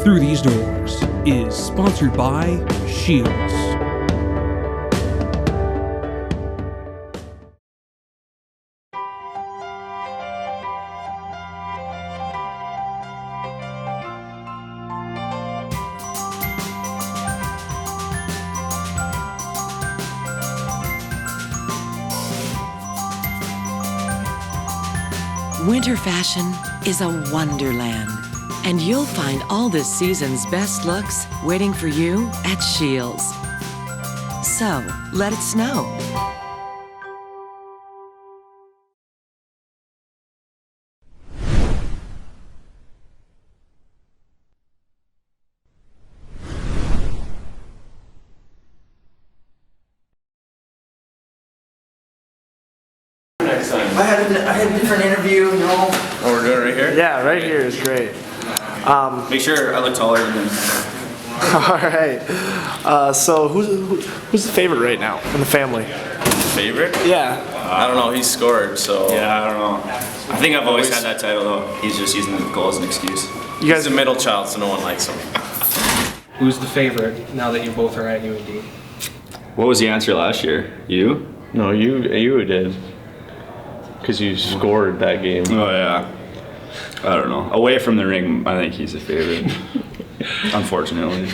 Through These Doors is sponsored by Scheels. Winter fashion is a wonderland, and you'll find all this season's best looks waiting for you at Scheels. So, let it snow. I had a different interview, you know. Oh, we're doing it right here? Yeah, right here is great. Make sure I look taller than him. All right. So who's the favorite right now in the family? Favorite? Yeah. I don't know. He scored, so Yeah. I don't know. I think I've always had that title, though. He's just using the goal as an excuse. You guys He's a middle child, so no one likes him. Who's the favorite now that you both are at UND? What was the answer last year? You? No, you did. Because you scored that game. Oh yeah. I don't know. Away from the ring, I think he's a favorite. Unfortunately.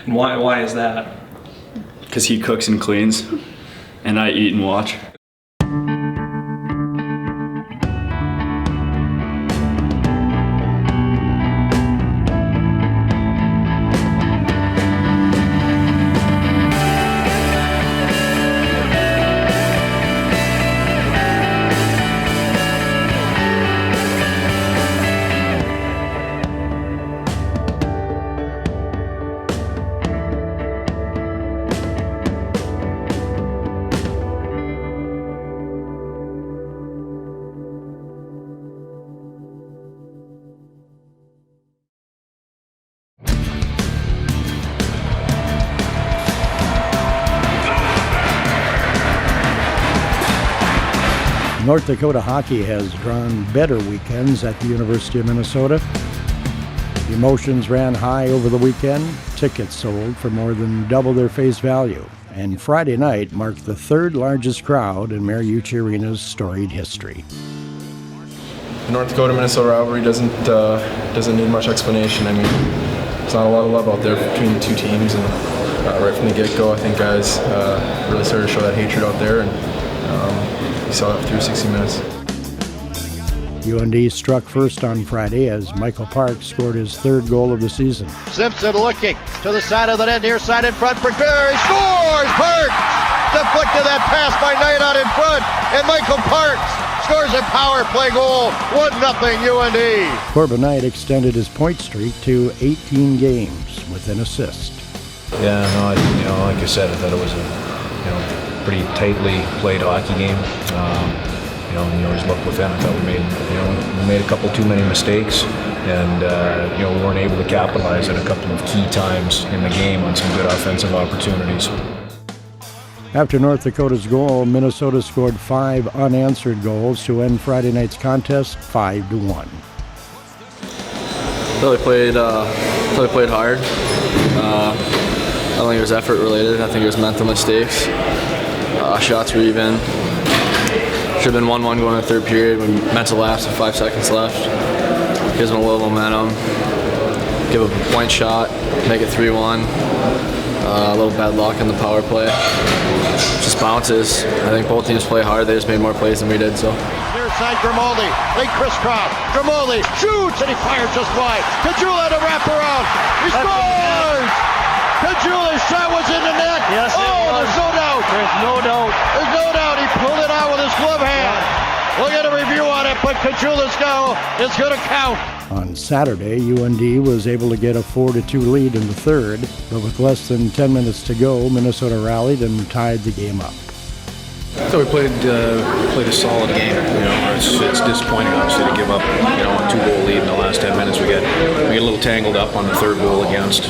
And why is that? Because he cooks and cleans, and I eat and watch. North Dakota hockey has drawn better weekends at the University of Minnesota. Emotions ran high over the weekend. Tickets sold for more than double their face value. And Friday night marked the third largest crowd in Mariucci Arena's storied history. The North Dakota-Minnesota rivalry doesn't need much explanation. I mean, there's not a lot of love out there between the two teams, and right from the get-go, I think guys really started to show that hatred out there, and you saw that through 60 minutes. UND struck first on Friday as Michael Parks scored his third goal of the season. Simpson looking to the side of the net, near side in front for Kerr. He scores! Parks deflected that pass by Knight out in front, and Michael Parks scores a power play goal. 1-0 UND. Corbin Knight extended his point streak to 18 games with an assist. Yeah, no, like I said, I thought it was a pretty tightly played hockey game. You always look within. I thought we made a couple too many mistakes, and we weren't able to capitalize at a couple of key times in the game on some good offensive opportunities. After North Dakota's goal, Minnesota scored 5 unanswered goals to end Friday night's contest 5-1. Really played hard. I don't think it was effort related. I think it was mental mistakes. Shots were even. Should have been 1-1 going in the third period. We meant to lapse with 5 seconds left. Gives them a little momentum. Give up a point shot. Make it 3-1. A little bad luck in the power play. Just bounces. I think both teams play hard. They just made more plays than we did. So. Near side Grimaldi. They crisscross. Grimaldi shoots and he fires just wide. Kajula to wrap around. He scores! Kajula's shot was in the net. Yes, there's no doubt. There's no doubt. There's no doubt. He pulled it out with his glove hand. We'll get a review on it, but Kajula's goal is going to count. On Saturday, UND was able to get a 4-2 lead in the third, but with less than 10 minutes to go, Minnesota rallied and tied the game up. So we played a solid game. It's disappointing, obviously, to give up a 2-goal lead in the last 10 minutes. We get a little tangled up on the third goal against,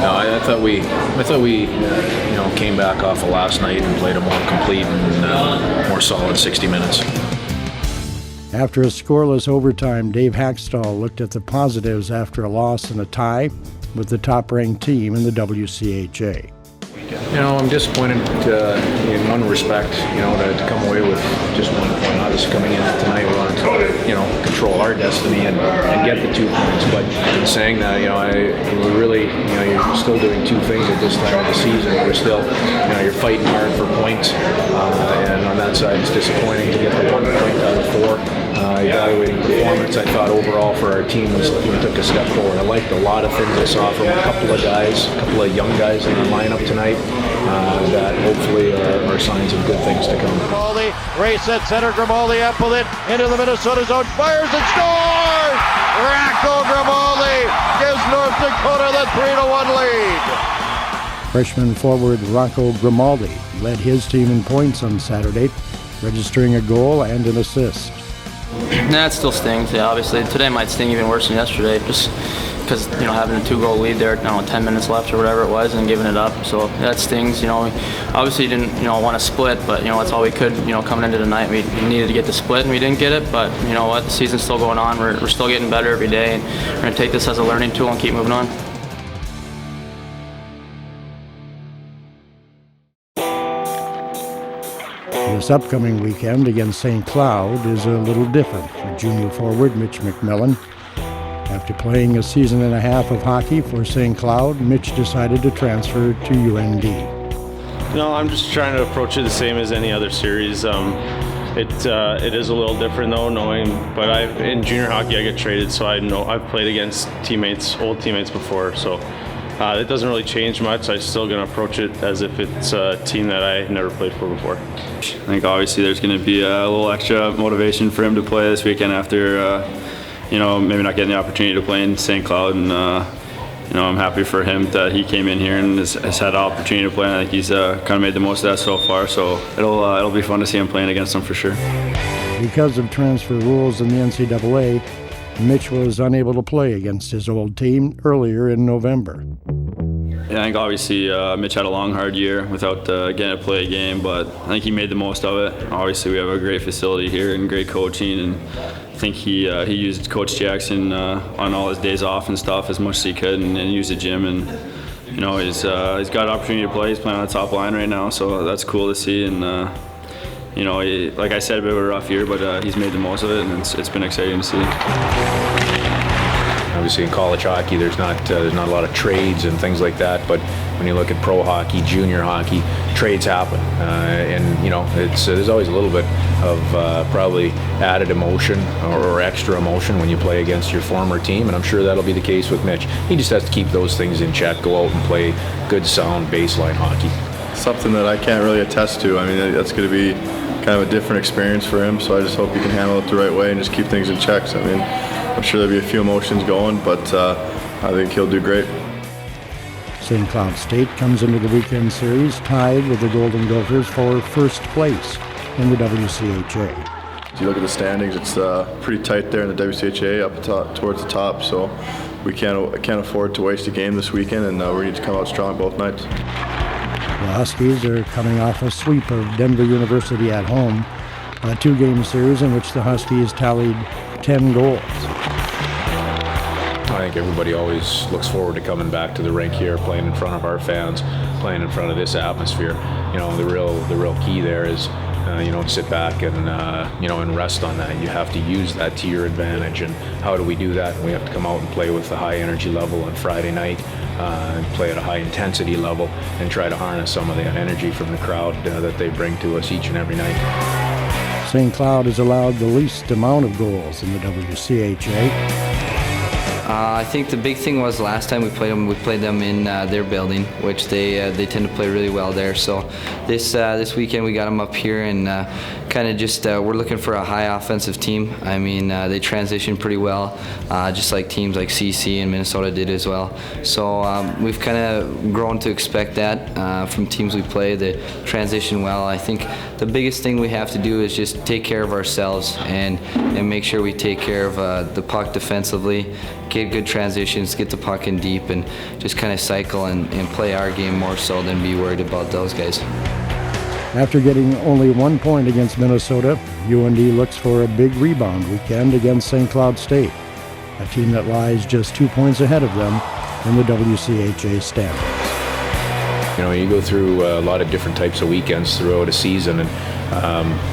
I thought we came back off of last night and played a more complete and more solid 60 minutes. After a scoreless overtime, Dave Hackstall looked at the positives after a loss and a tie with the top-ranked team in the WCHA. You know, I'm disappointed in one respect, to come away with just 1 point. Obviously coming in tonight, we wanted to, control our destiny and get the 2 points. But in saying that, we're really, you're still doing two things at this time of the season. We're still, you're fighting hard for points. And on that side, it's disappointing to get the 1 point out of 4. Evaluating performance, I thought overall for our team we took a step forward. I liked a lot of things I saw from a couple of young guys in the lineup tonight that hopefully are signs of good things to come. Grimaldi, race at center, Grimaldi up with it, into the Minnesota zone, fires and scores! Racco Grimaldi gives North Dakota the 3-1 lead. Freshman forward Rocco Grimaldi led his team in points on Saturday, registering a goal and an assist. It still stings. Yeah, obviously today might sting even worse than yesterday, just because having a 2-goal lead there, 10 minutes left or whatever it was, and giving it up. So that stings. We obviously didn't want to split, but that's all we could. Coming into the night, we needed to get the split, and we didn't get it. But you know what, the season's still going on. We're still getting better every day, and we're gonna take this as a learning tool and keep moving on. This upcoming weekend against St. Cloud is a little different for junior forward Mitch MacMillan. After playing a season and a half of hockey for St. Cloud, Mitch decided to transfer to UND. I'm just trying to approach it the same as any other series. It is a little different though, but in junior hockey I get traded, so I know I've played against old teammates before, so it doesn't really change much. I'm still going to approach it as if it's a team that I never played for before. I think obviously there's going to be a little extra motivation for him to play this weekend after, maybe not getting the opportunity to play in St. Cloud. And, I'm happy for him that he came in here and has had the opportunity to play. And I think he's kind of made the most of that so far. So it'll be fun to see him playing against him for sure. Because of transfer rules in the NCAA, Mitch was unable to play against his old team earlier in November. Yeah, I think obviously Mitch had a long, hard year without getting to play a game, but I think he made the most of it. Obviously, we have a great facility here and great coaching, and I think he used Coach Jackson on all his days off and stuff as much as he could, and used the gym. And he's got an opportunity to play. He's playing on the top line right now, so that's cool to see. And like I said, a bit of a rough year, but he's made the most of it, and it's been exciting to see. Obviously in college hockey there's not a lot of trades and things like that, but when you look at pro hockey, junior hockey, trades happen, and there's always a little bit of probably added emotion or extra emotion when you play against your former team, and I'm sure that'll be the case with Mitch. He just has to keep those things in check, go out and play good, sound baseline hockey. Something that I can't really attest to. I mean, that's going to be kind of a different experience for him, so I just hope he can handle it the right way and just keep things in check. So, I mean, I'm sure there'll be a few emotions going, but I think he'll do great. St. Cloud State comes into the weekend series tied with the Golden Gophers for first place in the WCHA. If you look at the standings, it's pretty tight there in the WCHA up top, towards the top, so we can't afford to waste a game this weekend, and we need to come out strong both nights. The Huskies are coming off a sweep of Denver University at home, a two-game series in which the Huskies tallied 10 goals. I think everybody always looks forward to coming back to the rink here, playing in front of our fans, playing in front of this atmosphere. The real key there is, sit back and and rest on that. You have to use that to your advantage. And how do we do that? We have to come out and play with a high energy level on Friday night, and play at a high intensity level, and try to harness some of that energy from the crowd that they bring to us each and every night. St. Cloud has allowed the least amount of goals in the WCHA. I think the big thing was last time we played them in their building, which they tend to play really well there. So this weekend we got them up here, and kind of just we're looking for a high offensive team. I mean, they transition pretty well, just like teams like CC and Minnesota did as well. So we've kind of grown to expect that from teams we play. They transition well. I think the biggest thing we have to do is just take care of ourselves and make sure we take care of the puck defensively, get good transitions, get the puck in deep, and just kind of cycle and play our game more so than be worried about those guys. After getting only 1 point against Minnesota, UND looks for a big rebound weekend against St. Cloud State, a team that lies just 2 points ahead of them in the WCHA standings. You know, you go through a lot of different types of weekends throughout a season, and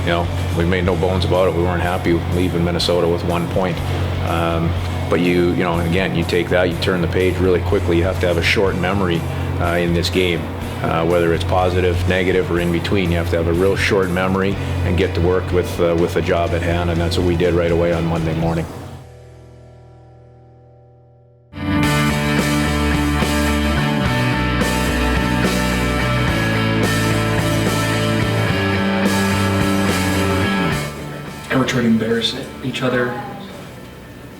you know, we made no bones about it. We weren't happy leaving Minnesota with 1 point. But you know, again, you take that, you turn the page really quickly. You have to have a short memory in this game, whether it's positive, negative, or in between. You have to have a real short memory and get to work with the job at hand, and that's what we did right away on Monday morning. Ever try to embarrass each other?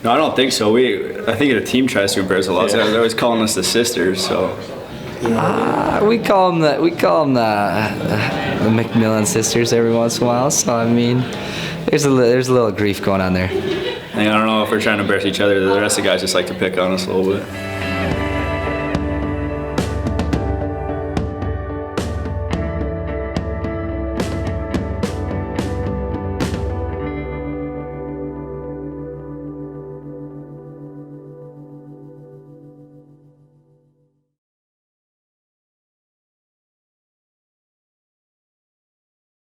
No, I don't think so. I think the team tries to embarrass a lot. So they're always calling us the sisters. So we call them the MacMillan sisters every once in a while. So I mean, there's a little grief going on there. I don't know if we're trying to embarrass each other. The rest of the guys just like to pick on us a little bit.